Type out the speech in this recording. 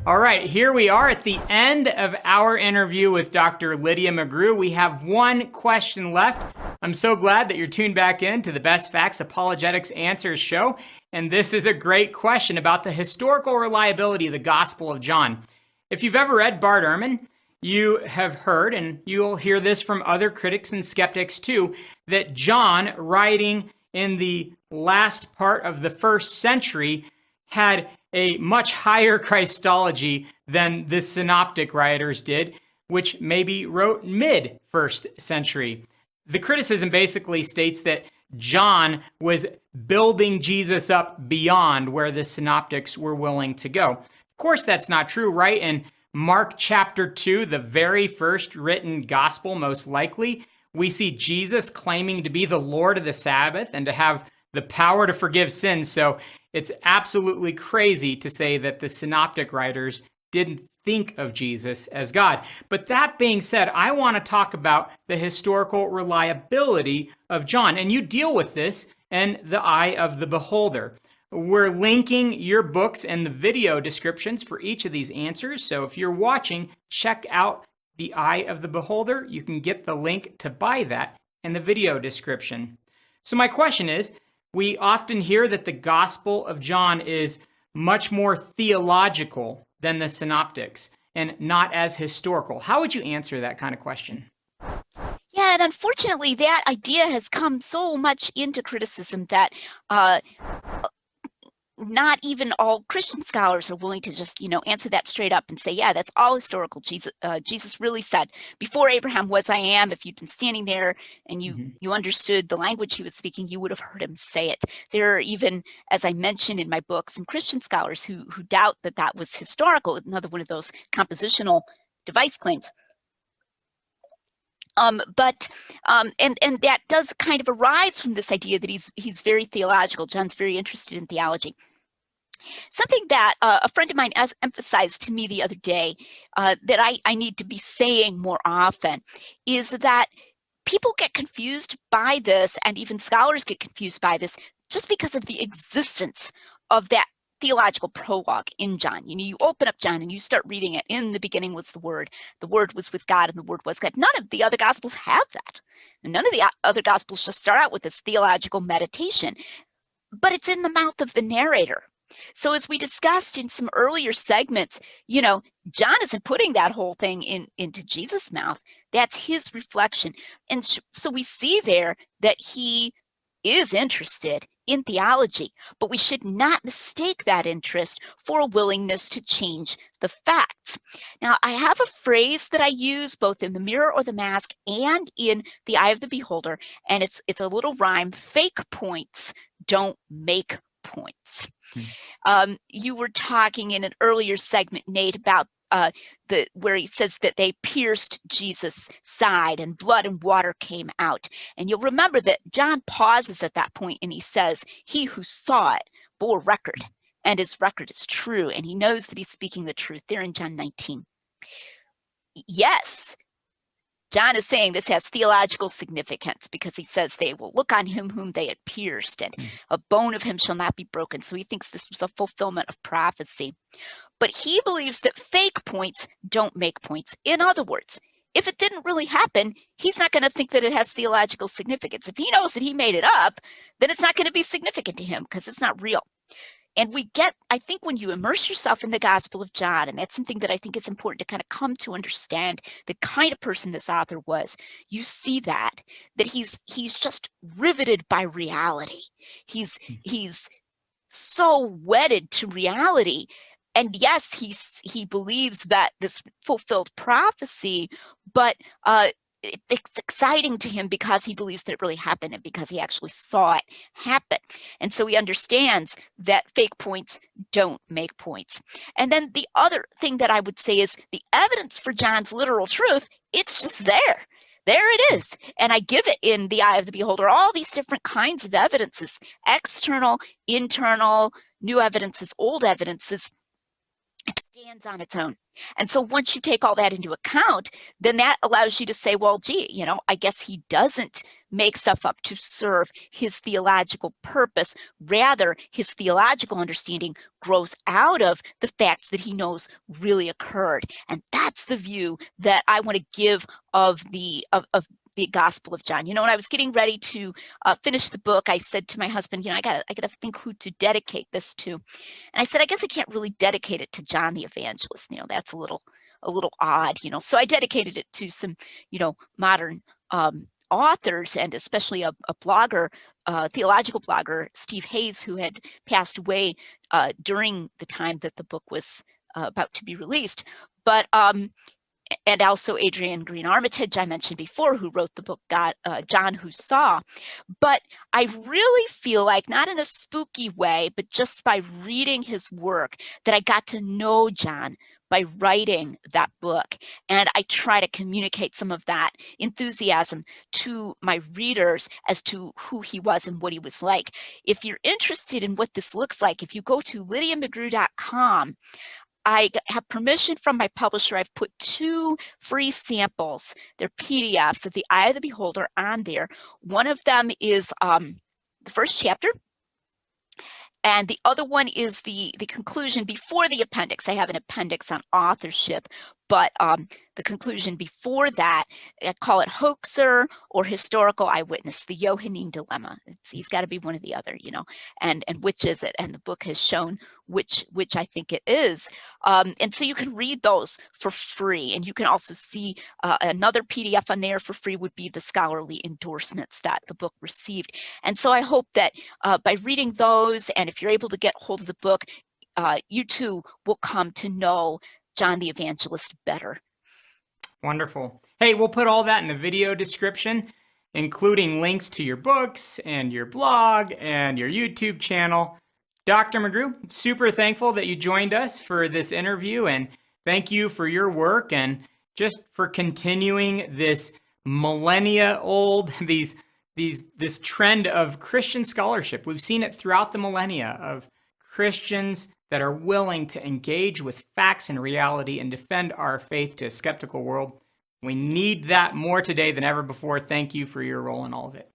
All right, here we are at the end of our interview with Dr. Lydia McGrew. We have one question left. I'm so glad that you're tuned back in to the Best Facts Apologetics Answers show. And this is a great question about the historical reliability of the Gospel of John. If you've ever read Bart Ehrman, you have heard, and you'll hear this from other critics and skeptics too, that John, writing in the last part of the first century, had a much higher Christology than the synoptic writers did, which maybe wrote mid-first century. The criticism basically states that John was building Jesus up beyond where the synoptics were willing to go. Of course, that's not true, right? In Mark chapter 2, the very first written gospel, most likely, we see Jesus claiming to be the Lord of the Sabbath and to have the power to forgive sins. So it's absolutely crazy to say that the synoptic writers didn't think of Jesus as God. But that being said, I want to talk about the historical reliability of John. And you deal with this in The Eye of the Beholder. We're linking your books and the video descriptions for each of these answers. So if you're watching, check out The Eye of the Beholder. You can get the link to buy that in the video description. So my question is, we often hear that the Gospel of John is much more theological than the synoptics and not as historical. How would you answer that kind of question? Yeah, and unfortunately, that idea has come so much into criticism that not even all Christian scholars are willing to just, answer that straight up and say, yeah, that's all historical. Jesus really said, before Abraham was, I am. If you'd been standing there and you understood the language he was speaking, you would have heard him say it. There are even, as I mentioned in my book, some Christian scholars who doubt that that was historical. Another one of those compositional device claims. But that does kind of arise from this idea that he's very theological. John's very interested in theology. Something that a friend of mine emphasized to me the other day that I need to be saying more often is that people get confused by this, and even scholars get confused by this, just because of the existence of that theological prologue in John. You open up John and you start reading it. In the beginning was the Word was with God, and the Word was God. None of the other Gospels have that. And none of the other Gospels just start out with this theological meditation, but it's in the mouth of the narrator. So as we discussed in some earlier segments, John isn't putting that whole thing into Jesus' mouth. That's his reflection. And so we see there that he is interested in theology, but we should not mistake that interest for a willingness to change the facts. Now, I have a phrase that I use both in The Mirror or the Mask and in The Eye of the Beholder, and it's a little rhyme: fake points don't make points. You were talking in an earlier segment, Nate, about where he says that they pierced Jesus' side and blood and water came out. And you'll remember that John pauses at that point and he says, he who saw it bore record, and his record is true. And he knows that he's speaking the truth there in John 19. Yes, John is saying this has theological significance because he says they will look on him whom they had pierced, and a bone of him shall not be broken. So he thinks this was a fulfillment of prophecy. But he believes that fake points don't make points. In other words, if it didn't really happen, he's not going to think that it has theological significance. If he knows that he made it up, then it's not going to be significant to him because it's not real. And I think when you immerse yourself in the Gospel of John, and that's something that I think is important to kind of come to understand the kind of person this author was, you see that he's just riveted by reality. He's so wedded to reality. And yes, he believes that this fulfilled prophecy, but it's exciting to him because he believes that it really happened and because he actually saw it happen. And so he understands that fake points don't make points. And then the other thing that I would say is the evidence for John's literal truth, it's just there. There it is. And I give it in The Eye of the Beholder, all these different kinds of evidences, external, internal, new evidences, old evidences. It stands on its own. And so once you take all that into account, then that allows you to say, well, gee, I guess he doesn't make stuff up to serve his theological purpose. Rather, his theological understanding grows out of the facts that he knows really occurred. And that's the view that I want to give of the Gospel of John. When I was getting ready to finish the book, I said to my husband, I gotta think who to dedicate this to. And I said, I guess I can't really dedicate it to John the Evangelist. That's a little odd. So I dedicated it to some, modern authors, and especially a blogger, theological blogger, Steve Hayes, who had passed away during the time that the book was about to be released. But and also Adrienne Green Armitage, I mentioned before, who wrote the book John Who Saw. But I really feel like, not in a spooky way, but just by reading his work, that I got to know John by writing that book. And I try to communicate some of that enthusiasm to my readers as to who he was and what he was like. If you're interested in what this looks like, if you go to lydiamcgrew.com, I have permission from my publisher. I've put 2 free samples. They're PDFs of The Eye of the Beholder on there. One of them is the first chapter, and the other one is the conclusion before the appendix. I have an appendix on authorship, but the conclusion before that, I call it Hoaxer or Historical Eyewitness, the Johannine Dilemma. He's got to be one or the other, and which is it? And the book has shown which I think it is. And so you can read those for free. And you can also see another PDF on there for free would be the scholarly endorsements that the book received. And so I hope that by reading those, and if you're able to get hold of the book, you too will come to know John the Evangelist better. Wonderful. Hey, we'll put all that in the video description, including links to your books and your blog and your YouTube channel. Dr. McGrew, super thankful that you joined us for this interview, and thank you for your work and just for continuing this millennia-old, this trend of Christian scholarship. We've seen it throughout the millennia of Christians that are willing to engage with facts and reality and defend our faith to a skeptical world. We need that more today than ever before. Thank you for your role in all of it.